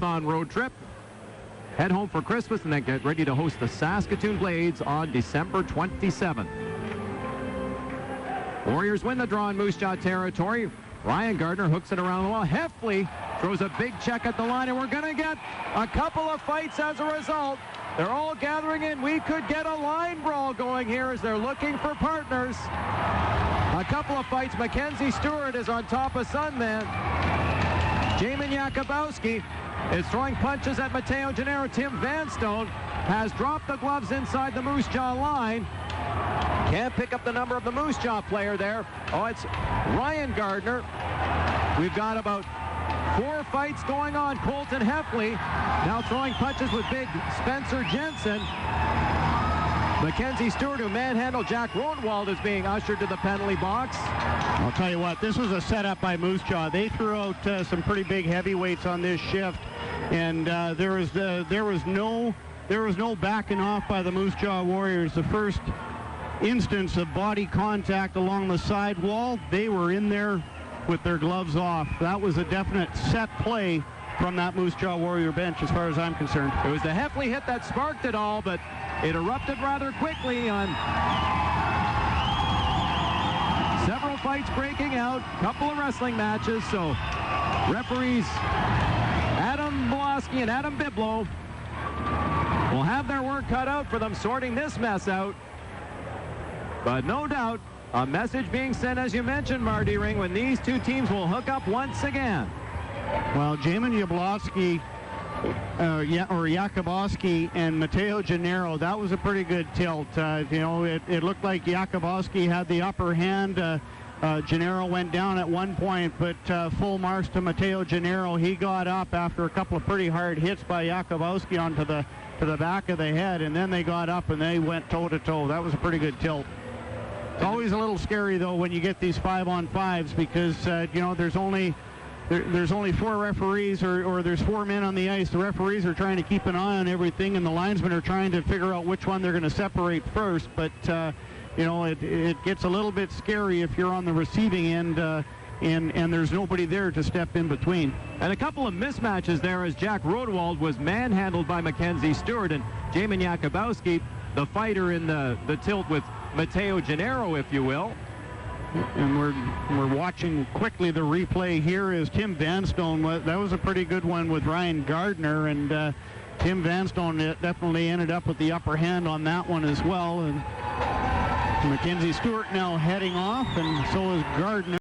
marathon road trip. Head home for Christmas and then get ready to host the Saskatoon Blades on December 27th. Warriors win the draw in Moose Jaw territory. Ryan Gardiner hooks it around the wall. Heffley throws a big check at the line, and we're going to get a couple of fights as a result. They're all gathering in. We could get a line brawl going here as they're looking for partners. A couple of fights. Mackenze Stewart is on top of Sunman. Jaimen Yakubowski is throwing punches at Matteo Gennaro. Tim Vanstone has dropped the gloves inside the Moose Jaw line. Can't pick up the number of the Moose Jaw player there. Oh, it's Ryan Gardiner. We've got about 4 fights going on. Colton Heffley now throwing punches with big Spenser Jensen. Mackenze Stewart, who manhandled Jack Rodewald, is being ushered to the penalty box. I'll tell you what, this was a setup by Moose Jaw. They threw out some pretty big heavyweights on this shift, and there was no backing off by the Moose Jaw Warriors. The first instance of body contact along the side wall, they were in there with their gloves off. That was a definite set play from that Moose Jaw Warrior bench as far as I'm concerned. It was the Heffley hit that sparked it all, but it erupted rather quickly on several fights breaking out, couple of wrestling matches. So referees Adam Blosky and Adam Biblow will have their work cut out for them sorting this mess out. But no doubt, a message being sent, as you mentioned, Marty Ring, when these two teams will hook up once again. Well, Jaimen Yakubowski and Matteo Gennaro, that was a pretty good tilt. It looked like Yakubowski had the upper hand. Gennaro went down at one point, but full marks to Matteo Gennaro. He got up after a couple of pretty hard hits by Yakubowski onto the back of the head, and then they got up and they went toe-to-toe. That was a pretty good tilt. It's always a little scary, though, when you get these 5-on-5s because, there's only 4 referees or there's 4 men on the ice. The referees are trying to keep an eye on everything, and the linesmen are trying to figure out which one they're going to separate first. But, it gets a little bit scary if you're on the receiving end and there's nobody there to step in between. And a couple of mismatches there as Jack Rodewald was manhandled by Mackenze Stewart, and Jaimen Yakubowski, the fighter in the tilt with Matteo Gennaro, if you will. And we're watching quickly the replay here as Tim Vanstone. That was a pretty good one with Ryan Gardiner, and Tim Vanstone definitely ended up with the upper hand on that one as well. And Mackenze Stewart now heading off, and so is Gardiner.